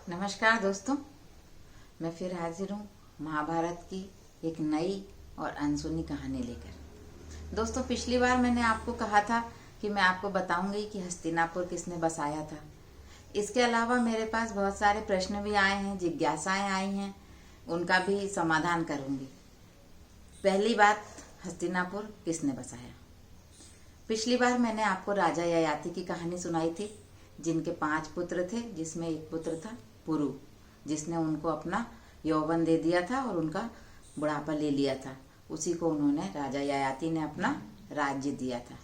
नमस्कार दोस्तों, मैं फिर हाजिर हूँ महाभारत की एक नई और अनसुनी कहानी लेकर। दोस्तों, पिछली बार मैंने आपको कहा था कि मैं आपको बताऊंगी कि हस्तिनापुर किसने बसाया था। इसके अलावा मेरे पास बहुत सारे प्रश्न भी आए हैं, जिज्ञासाएं आई हैं, उनका भी समाधान करूंगी। पहली बात, हस्तिनापुर किसने बसाया। पिछली बार मैंने आपको राजा ययाति की कहानी सुनाई थी, जिनके 5 पुत्र थे, जिसमें एक पुत्र था पुरु, जिसने उनको अपना यौवन दे दिया था और उनका बुढ़ापा ले लिया था। उसी को उन्होंने, राजा ययाति ने, अपना राज्य दिया था।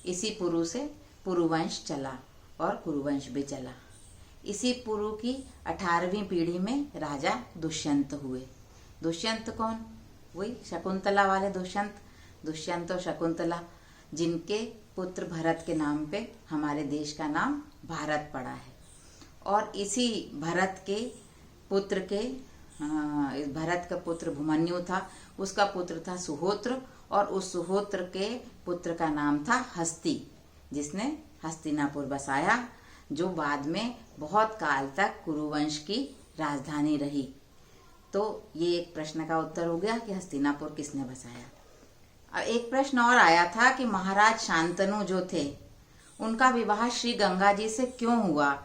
इसी पुरु से पुरुवंश चला और कुरुवंश भी चला। इसी पुरु की 18वीं पीढ़ी में राजा दुष्यंत हुए। दुष्यंत कौन? वही शकुंतला वाले दुष्यंत और शकुंतला, जिनके पुत्र भरत के नाम पे हमारे देश का नाम भारत पड़ा है। और इसी भरत के पुत्र के भरत का पुत्र भूमन्यु था, उसका पुत्र था सुहोत्र, और उस सुहोत्र के पुत्र का नाम था हस्ती, जिसने हस्तिनापुर बसाया, जो बाद में बहुत काल तक कुरुवंश की राजधानी रही। तो ये एक प्रश्न का उत्तर हो गया कि हस्तिनापुर किसने बसाया। अब एक प्रश्न और आया था कि महाराज शांतनु जो थे, उनका विवाह श्री गंगा जी से क्यों हुआ,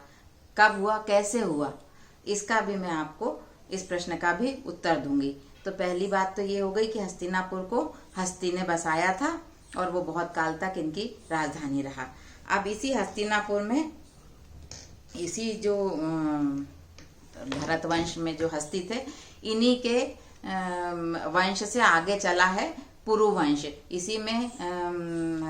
कब हुआ, कैसे हुआ। इसका भी मैं आपको, इस प्रश्न का भी उत्तर दूंगी। तो पहली बात तो ये हो गई कि हस्तिनापुर को हस्ती ने बसाया था और वो बहुत काल तक इनकी राजधानी रहा। अब इसी हस्तिनापुर में, इसी जो भरत वंश में जो हस्ती थे, इन्हीं के वंश से आगे चला है पुरुवंश। इसी में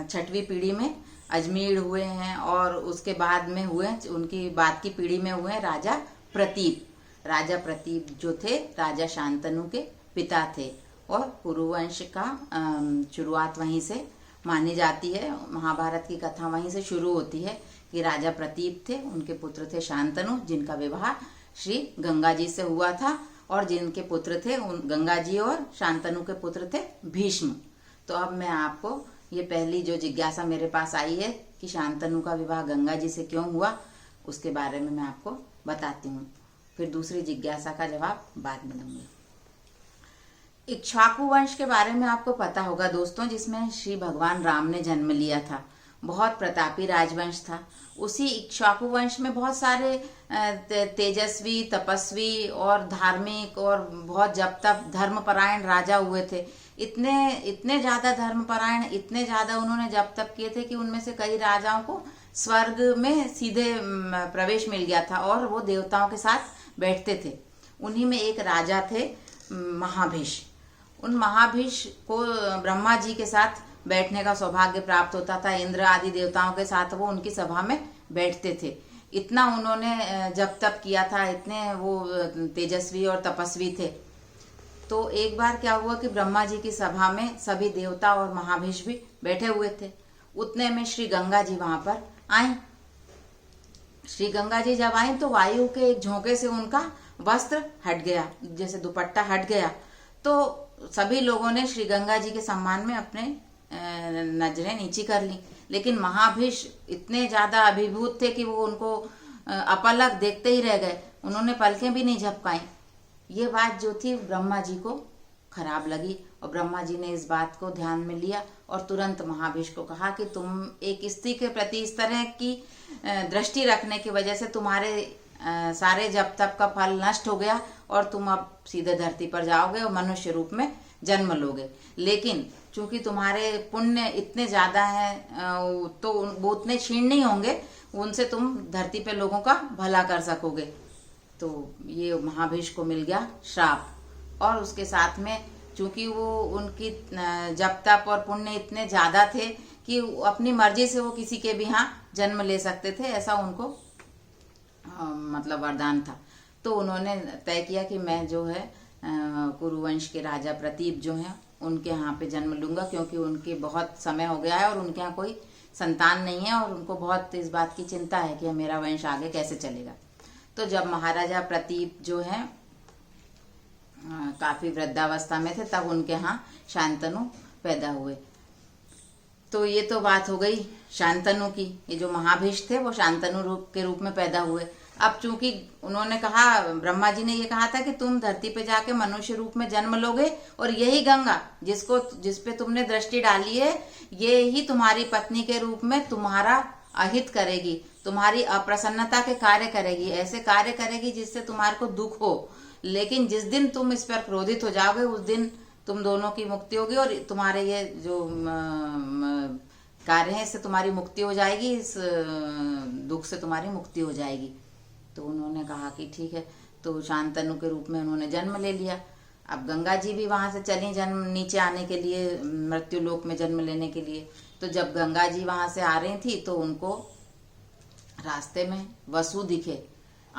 6वीं पीढ़ी में अजमेर हुए हैं, और उसके बाद में हुए, उनकी बाद की पीढ़ी में हुए राजा प्रतीप। राजा प्रतीप जो थे, राजा शांतनु के पिता थे, और पुरुवंश का शुरुआत वहीं से मानी जाती है। महाभारत की कथा वहीं से शुरू होती है कि राजा प्रतीप थे, उनके पुत्र थे शांतनु, जिनका विवाह श्री गंगा जी से हुआ था, और जिनके पुत्र थे गंगा जी, और शांतनु के पुत्र थे भीष्म। तो अब मैं आपको, ये पहली जो जिज्ञासा मेरे पास आई है कि शांतनु का विवाह गंगा जी से क्यों हुआ, उसके बारे में मैं आपको बताती हूँ। फिर दूसरी जिज्ञासा का जवाब बाद में दूंगी। इक्ष्वाकु वंश के बारे में आपको पता होगा दोस्तों, जिसमें श्री भगवान राम ने जन्म लिया था। बहुत प्रतापी राजवंश था। उसी इक्ष्वाकु वंश में बहुत सारे तेजस्वी, तपस्वी और धार्मिक और बहुत जप तप धर्मपरायण राजा हुए थे। इतने ज्यादा धर्मपरायण, इतने ज्यादा उन्होंने जप तप किए थे कि उनमें से कई राजाओं को स्वर्ग में सीधे प्रवेश मिल गया था, और वो देवताओं के साथ बैठते थे। उन्हीं में एक राजा थे महाभीष। उन महाभीष को ब्रह्मा जी के साथ बैठने का सौभाग्य प्राप्त होता था। इंद्र आदि देवताओं के साथ वो उनकी सभा में बैठते थे। इतना उन्होंने जप तप किया था, इतने वो तेजस्वी और तपस्वी थे। तो एक बार क्या हुआ कि ब्रह्मा जी की सभा में सभी देवता और महाभीष भी बैठे हुए थे। उतने में श्री गंगा जी वहां पर आई। श्री गंगा जी जब आई तो वायु के एक झोंके से उनका वस्त्र हट गया, जैसे दुपट्टा हट गया। तो सभी लोगों ने श्री गंगा जी के सम्मान में अपने नजरें नीची कर ली, लेकिन महाभीष इतने ज्यादा अभिभूत थे कि वो उनको अपलक देखते ही रह गए। उन्होंने पलकें भी नहीं झपकाई। ये बात जो थी ब्रह्मा जी को खराब लगी, और ब्रह्मा जी ने इस बात को ध्यान में लिया और तुरंत महाभीष को कहा कि तुम एक स्त्री के प्रति इस तरह की दृष्टि रखने की वजह से तुम्हारे सारे जप तप का फल नष्ट हो गया, और तुम अब सीधे धरती पर जाओगे और मनुष्य रूप में जन्म लोगे। लेकिन चूंकि तुम्हारे पुण्य इतने ज्यादा हैं, तो वो उतने क्षीण नहीं होंगे, उनसे तुम धरती पे लोगों का भला कर सकोगे। तो ये महाभीष को मिल गया श्राप। और उसके साथ में चूंकि वो उनकी जप तप और पुण्य इतने ज्यादा थे कि अपनी मर्जी से वो किसी के भी यहाँ जन्म ले सकते थे, ऐसा उनको मतलब वरदान था। तो उन्होंने तय किया कि मैं जो है कुरुवंश के राजा प्रतीप जो हैं उनके यहाँ पे जन्म लूंगा, क्योंकि उनके बहुत समय हो गया है और उनके यहाँ कोई संतान नहीं है, और उनको बहुत इस बात की चिंता है कि मेरा वंश आगे कैसे चलेगा। तो जब महाराजा प्रतीप जो है काफी वृद्धावस्था में थे, तब उनके यहाँ शांतनु पैदा हुए। तो ये तो बात हो गई शांतनु की। ये जो महाभीष थे वो शांतनु के रूप में पैदा हुए। अब चूंकि उन्होंने कहा, ब्रह्मा जी ने ये कहा था कि तुम धरती पे जाके मनुष्य रूप में जन्म लोगे और यही गंगा जिस पे तुमने दृष्टि डाली है, ये ही तुम्हारी पत्नी के रूप में तुम्हारा अहित करेगी, तुम्हारी अप्रसन्नता के कार्य करेगी, ऐसे कार्य करेगी जिससे तुम्हारे को दुख हो। लेकिन जिस दिन तुम इस पर क्रोधित हो जाओगे उस दिन तुम दोनों की मुक्ति होगी और तुम्हारे ये जो कार्य है इससे तुम्हारी मुक्ति हो जाएगी, इस दुख से तुम्हारी मुक्ति हो जाएगी। तो उन्होंने कहा कि ठीक है। तो शांतनु के रूप में उन्होंने जन्म ले लिया। अब गंगा जी भी वहां से चली जन्म नीचे आने के लिए, मृत्यु लोक में जन्म लेने के लिए। तो जब गंगा जी वहां से आ रही थी तो उनको रास्ते में वसु दिखे।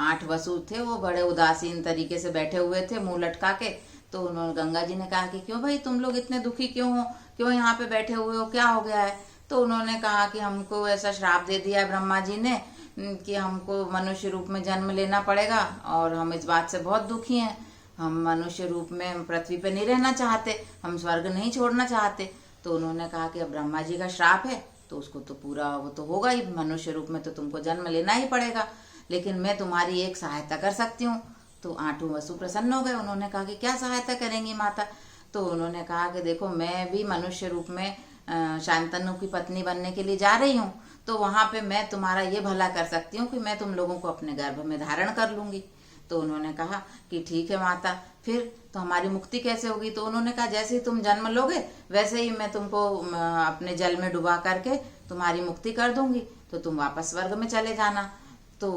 8 वसु थे, वो बड़े उदासीन तरीके से बैठे हुए थे मुंह लटका के। तो उन्होंने, गंगा जी ने कहा कि क्यों भाई तुम लोग इतने दुखी क्यों हो, क्यों यहाँ पे बैठे हुए हो, क्या हो गया है? तो उन्होंने कहा कि हमको ऐसा श्राप दे दिया है ब्रह्मा जी ने कि हमको मनुष्य रूप में जन्म लेना पड़ेगा और हम इस बात से बहुत दुखी हैं। हम मनुष्य रूप में पृथ्वी पे नहीं रहना चाहते, हम स्वर्ग नहीं छोड़ना चाहते। तो उन्होंने कहा कि अब ब्रह्मा जी का श्राप है तो उसको तो पूरा वो तो होगा ही, मनुष्य रूप में तो तुमको जन्म लेना ही पड़ेगा, लेकिन मैं तुम्हारी एक सहायता कर सकती हूँ। तो 8 वसु प्रसन्न हो गए। उन्होंने कहा कि क्या सहायता करेंगी माता? तो उन्होंने कहा कि देखो, मैं भी मनुष्य रूप में शांतनु की पत्नी बनने के लिए जा रही हूँ, तो वहां पे मैं तुम्हारा ये भला कर सकती हूँ कि मैं तुम लोगों को अपने गर्भ में धारण कर लूंगी। तो उन्होंने कहा कि ठीक है माता, फिर तो हमारी मुक्ति कैसे होगी? तो उन्होंने कहा जैसे ही तुम जन्म लोगे वैसे ही मैं तुमको अपने जल में डुबा करके तुम्हारी मुक्ति कर दूंगी, तो तुम वापस स्वर्ग में चले जाना। तो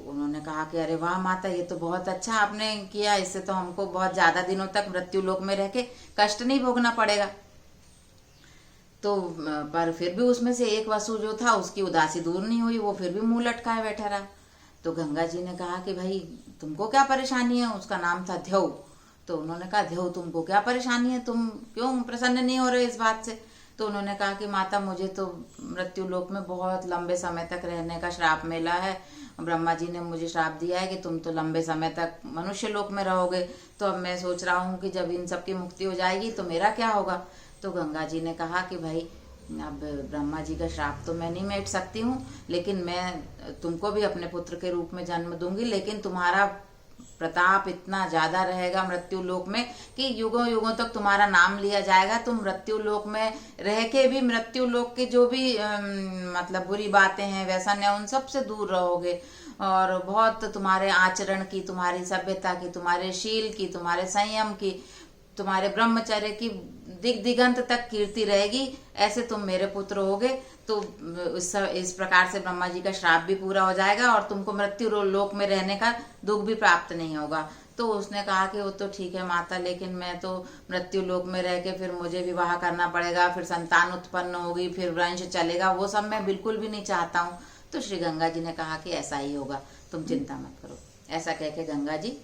उन्होंने कहा कि अरे वाह माता, ये तो बहुत अच्छा आपने किया, इससे तो हमको बहुत ज्यादा दिनों तक मृत्यु लोक में रह के कष्ट नहीं भोगना पड़ेगा। तो पर फिर भी उसमें से एक वसु जो था उसकी उदासी दूर नहीं हुई, वो फिर भी मुंह लटकाए बैठा रहा। तो गंगा जी ने कहा कि भाई तुमको क्या परेशानी है? उसका नाम था ध्यव। तो उन्होंने कहा ध्यव तुमको क्या परेशानी है, तुम क्यों प्रसन्न नहीं हो रहे इस बात से? तो उन्होंने कहा कि माता मुझे तो मृत्यु लोक में बहुत लंबे समय तक रहने का श्राप मिला है, ब्रह्मा जी ने मुझे श्राप दिया है कि तुम तो लंबे समय तक मनुष्य लोक में रहोगे, तो अब मैं सोच रहा हूँ कि जब इन सब की मुक्ति हो जाएगी तो मेरा क्या होगा? तो गंगा जी ने कहा कि भाई अब ब्रह्मा जी का श्राप तो मैं नहीं मिट सकती हूँ, लेकिन मैं तुमको भी अपने पुत्र के रूप में जन्म दूंगी, लेकिन तुम्हारा प्रताप इतना ज्यादा रहेगा मृत्यु लोक में कि युगों युगों तक तुम्हारा नाम लिया जाएगा। तुम मृत्यु लोक में रह के भी मृत्यु लोक के जो भी मतलब बुरी बातें हैं, व्यसन है, उन सब से दूर रहोगे और बहुत तुम्हारे आचरण की, तुम्हारी सभ्यता की, तुम्हारे शील की, तुम्हारे संयम की, तुम्हारे ब्रह्मचर्य की दिग दिगंत तक कीर्ति रहेगी। ऐसे तुम मेरे पुत्र होगे। तो इस प्रकार से ब्रह्मा जी का श्राप भी पूरा हो जाएगा और तुमको मृत्यु लोक में रहने का दुख भी प्राप्त नहीं होगा। तो उसने कहा कि वो तो ठीक है माता, लेकिन मैं तो मृत्यु लोक में रह के फिर मुझे विवाह करना पड़ेगा, फिर संतान उत्पन्न होगी, फिर वंश चलेगा, वो सब मैं बिल्कुल भी नहीं चाहता हूँ। तो श्री गंगा जी ने कहा कि ऐसा ही होगा, तुम चिंता मत करो। ऐसा कह के गंगा जी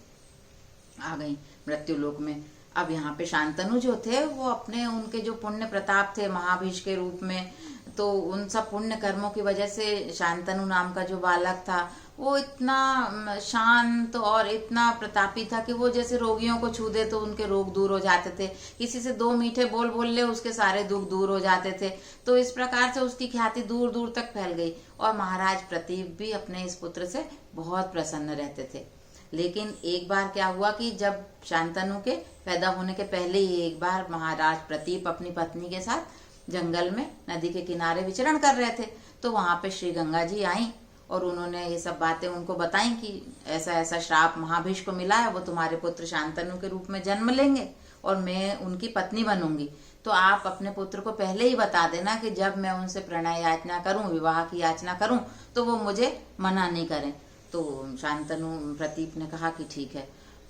आ गई मृत्यु लोक में। अब यहाँ पे शांतनु जो थे वो अपने उनके जो पुण्य प्रताप थे महाभीष के रूप में, तो उन सब पुण्य कर्मों की वजह से शांतनु नाम का जो बालक था वो इतना शांत और इतना प्रतापी था कि वो जैसे रोगियों को छू दे तो उनके रोग दूर हो जाते थे, किसी से 2 मीठे बोल बोल ले उसके सारे दुख दूर हो जाते थे। तो इस प्रकार से उसकी ख्याति दूर दूर तक फैल गई और महाराज प्रतीप भी अपने इस पुत्र से बहुत प्रसन्न रहते थे। लेकिन एक बार क्या हुआ कि जब शांतनु के पैदा होने के पहले ही एक बार महाराज प्रतीप अपनी पत्नी के साथ जंगल में नदी के किनारे विचरण कर रहे थे, तो वहां पे श्री गंगा जी आई और उन्होंने ये सब बातें उनको बताई कि ऐसा ऐसा श्राप महाभीष को मिला है, वो तुम्हारे पुत्र शांतनु के रूप में जन्म लेंगे और मैं उनकी पत्नी बनूंगी। तो आप अपने पुत्र को पहले ही बता देना कि जब मैं उनसे प्रणय याचना करूं, विवाह की याचना करूं, तो वो मुझे मना नहीं करें। तो शांतनु प्रतीप ने कहा कि ठीक है।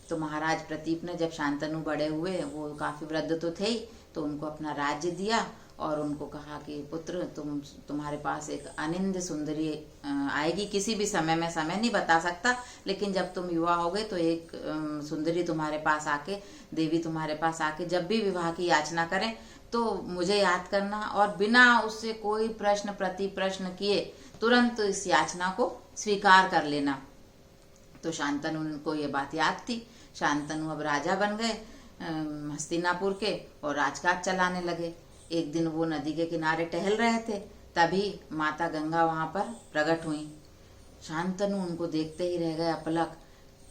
तो महाराज प्रतीप ने जब शांतनु बड़े हुए, वो काफी वृद्ध तो थे ही, तो उनको अपना राज्य दिया और उनको कहा कि पुत्र तुम्हारे पास एक अनिंद सुंदरी आएगी किसी भी समय, में समय नहीं बता सकता, लेकिन जब तुम युवा होगे तो एक सुंदरी तुम्हारे पास आके, देवी तुम्हारे पास आके जब भी विवाह की याचना करें तो मुझे याद करना और बिना उससे कोई प्रश्न प्रति प्रश्न किए तुरंत इस याचना को स्वीकार कर लेना। तो शांतनु को ये बात याद थी। शांतनु अब राजा बन गए हस्तिनापुर के और राजकाज चलाने लगे। एक दिन वो नदी के किनारे टहल रहे थे, तभी माता गंगा वहां पर प्रकट हुई। शांतनु उनको देखते ही रह गए अपलक।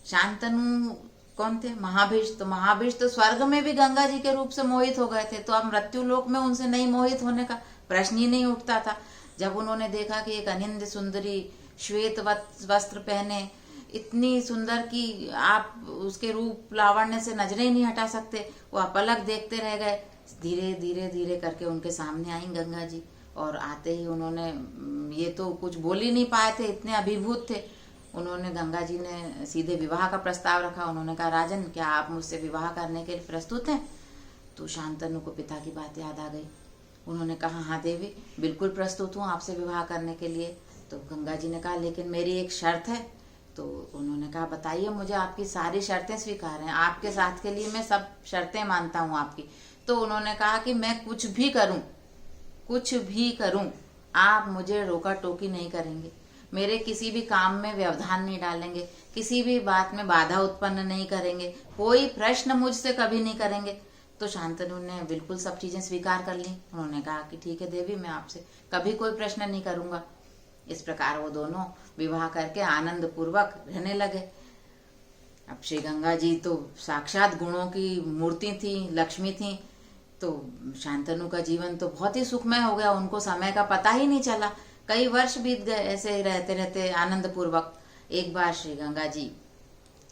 शांतनु कौन थे? महाभीष्ट। तो महाभीष्ट तो स्वर्ग में भी गंगा जी के रूप से मोहित हो गए थे, तो अब मृत्यु लोक में उनसे नहीं मोहित होने का प्रश्न ही नहीं उठता था। जब उन्होंने देखा कि एक अनिंद सुंदरी श्वेत वस्त्र पहने, इतनी सुंदर कि आप उसके रूप लावण्य से नजरें ही नहीं हटा सकते, वो अपलक देखते रह गए। धीरे धीरे धीरे करके उनके सामने आई गंगा जी, और आते ही उन्होंने, ये तो कुछ बोल ही नहीं पाए थे, इतने अभिभूत थे। उन्होंने, गंगा जी ने सीधे विवाह का प्रस्ताव रखा। उन्होंने कहा, राजन क्या आप मुझसे विवाह करने के लिए प्रस्तुत हैं? तो शांतनु को पिता की बात याद आ गई। उन्होंने कहा, हाँ देवी, बिल्कुल प्रस्तुत हूँ आपसे विवाह करने के लिए। तो गंगा जी ने कहा, लेकिन मेरी एक शर्त है। तो उन्होंने कहा, बताइए, मुझे आपकी सारी शर्तें स्वीकार हैं, आपके साथ के लिए मैं सब शर्तें मानता हूँ आपकी। तो उन्होंने कहा कि मैं कुछ भी करूं, आप मुझे रोका टोकी नहीं करेंगे, मेरे किसी भी काम में व्यवधान नहीं डालेंगे, किसी भी बात में बाधा उत्पन्न नहीं करेंगे, कोई प्रश्न मुझसे कभी नहीं करेंगे। तो शांतनु ने बिल्कुल सब चीजें स्वीकार कर ली। उन्होंने कहा कि ठीक है देवी, मैं आपसे कभी कोई प्रश्न नहीं करूंगा। इस प्रकार वो दोनों विवाह करके आनंद पूर्वक रहने लगे। अब श्री गंगा जी तो साक्षात गुणों की मूर्ति थी, लक्ष्मी थी। तो शांतनु का जीवन तो बहुत ही सुखमय हो गया, उनको समय का पता ही नहीं चला। कई वर्ष बीत गए ऐसे ही रहते रहते आनंद पूर्वक। एक बार श्री गंगा जी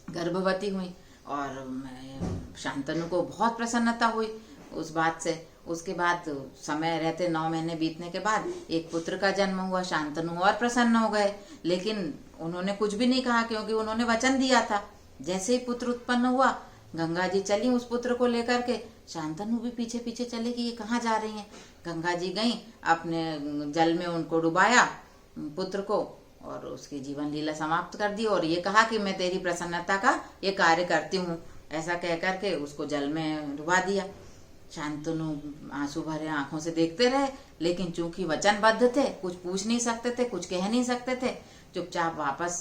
गर्भवती हुई, और शांतनु को बहुत प्रसन्नता हुई उस बात से। उसके बाद समय रहते 9 महीने बीतने के बाद एक पुत्र का जन्म हुआ। शांतनु और प्रसन्न हो गए, लेकिन उन्होंने कुछ भी नहीं कहा, क्योंकि उन्होंने वचन दिया था। जैसे ही पुत्र उत्पन्न हुआ, गंगा जी चली उस पुत्र को लेकर के। शांतनु भी पीछे पीछे चले कि ये कहाँ जा रही हैं। गंगा जी गईं, अपने जल में उनको डुबाया पुत्र को, और उसकी जीवन लीला समाप्त कर दी, और ये कहा कि मैं तेरी प्रसन्नता का ये कार्य करती हूँ। ऐसा कह करके उसको जल में डुबा दिया। शांतनु आंसू भरे आंखों से देखते रहे, लेकिन चूंकि वचनबद्ध थे, कुछ पूछ नहीं सकते थे, कुछ कह नहीं सकते थे, चुपचाप वापस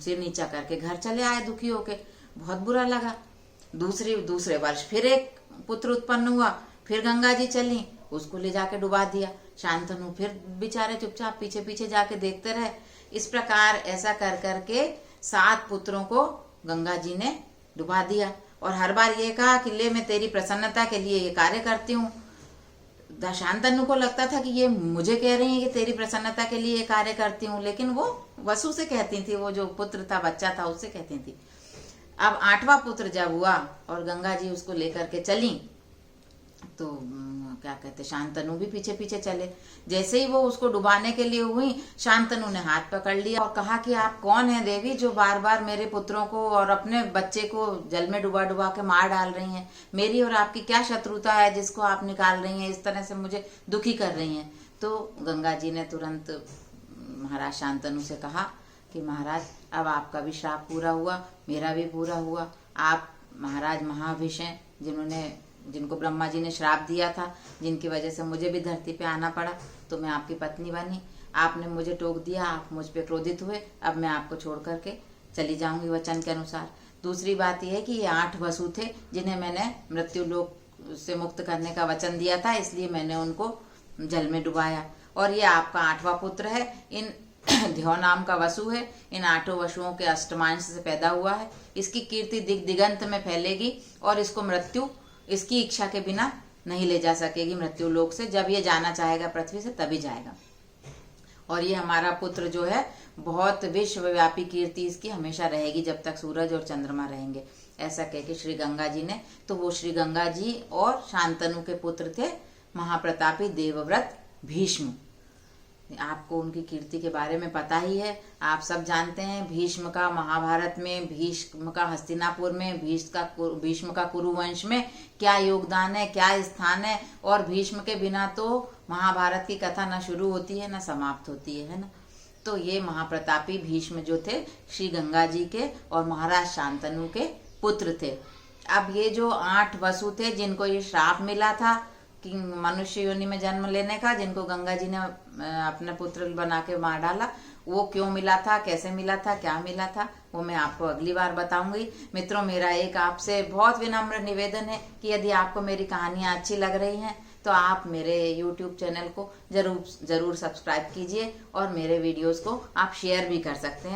सिर नीचा करके घर चले आए दुखी होके। बहुत बुरा लगा। दूसरे वर्ष फिर एक पुत्र उत्पन्न हुआ, फिर गंगा जी चली, उसको ले जाके डुबा दिया। शांतनु फिर बेचारे चुपचाप पीछे पीछे जाके देखते रहे। इस प्रकार ऐसा कर करके 7 पुत्रों को गंगा जी ने डुबा दिया, और हर बार ये कहा कि ले, मैं तेरी प्रसन्नता के लिए ये कार्य करती हूँ। शांतनु को लगता था कि ये मुझे कह रही है कि तेरी प्रसन्नता के लिए ये कार्य करती हूँ, लेकिन वो वसु से कहती थी, वो जो पुत्र था, बच्चा था, उससे कहती थी। अब 8वां पुत्र जब हुआ और गंगा जी उसको लेकर के चली, तो क्या कहते, शांतनु भी पीछे पीछे चले। जैसे ही वो उसको डुबाने के लिए हुई, शांतनु ने हाथ पकड़ लिया और कहा कि आप कौन है देवी, जो बार बार मेरे पुत्रों को और अपने बच्चे को जल में डुबा डुबा के मार डाल रही हैं? मेरी और आपकी क्या शत्रुता है जिसको आप निकाल रही हैं, इस तरह से मुझे दुखी कर रही हैं? तो गंगा जी ने तुरंत महाराज शांतनु से कहा कि महाराज, अब आपका भी श्राप पूरा हुआ, मेरा भी पूरा हुआ। आप महाराज महाभिष हैं, जिनको ब्रह्मा जी ने श्राप दिया था, जिनकी वजह से मुझे भी धरती पे आना पड़ा, तो मैं आपकी पत्नी बनी। आपने मुझे टोक दिया, आप मुझ पे क्रोधित हुए, अब मैं आपको छोड़ करके चली जाऊंगी वचन के अनुसार। दूसरी बात यह है कि ये 8 वसु थे जिन्हें मैंने मृत्यु लोक से मुक्त करने का वचन दिया था, इसलिए मैंने उनको जल में डुबाया। और ये आपका 8वां पुत्र है, इन ध्यो नाम का वसु है, इन 8 वसुओं के अष्टमांश से पैदा हुआ है। इसकी कीर्ति दिगंत में फैलेगी, और इसको मृत्यु इसकी इच्छा के बिना नहीं ले जा सकेगी मृत्यु लोक से। जब ये जाना चाहेगा पृथ्वी से तभी जाएगा। और ये हमारा पुत्र जो है, बहुत विश्वव्यापी कीर्ति इसकी हमेशा रहेगी जब तक सूरज और चंद्रमा रहेंगे। ऐसा कह के श्री गंगा जी ने, तो वो श्री गंगा जी और शांतनु के पुत्र थे महाप्रतापी देवव्रत भीष्म। आपको उनकी कीर्ति के बारे में पता ही है, आप सब जानते हैं। भीष्म का महाभारत में, भीष्म का हस्तिनापुर में, भीष्म का कुरुवंश में क्या योगदान है, क्या स्थान है। और भीष्म के बिना तो महाभारत की कथा न शुरू होती है न समाप्त होती है ना। तो ये महाप्रतापी भीष्म जो थे, श्री गंगा जी के और महाराज शांतनु के पुत्र थे। अब ये जो 8 वसु थे जिनको ये श्राप मिला था कि मनुष्य योनि में जन्म लेने का, जिनको गंगा जी ने अपना पुत्र बना के मार डाला, वो क्यों मिला था, कैसे मिला था, क्या मिला था, वो मैं आपको अगली बार बताऊंगी। मित्रों, मेरा एक आपसे बहुत विनम्र निवेदन है कि यदि आपको मेरी कहानियां अच्छी लग रही हैं तो आप मेरे YouTube चैनल को जरूर सब्सक्राइब कीजिए और मेरे वीडियोस को आप शेयर भी कर सकते हैं।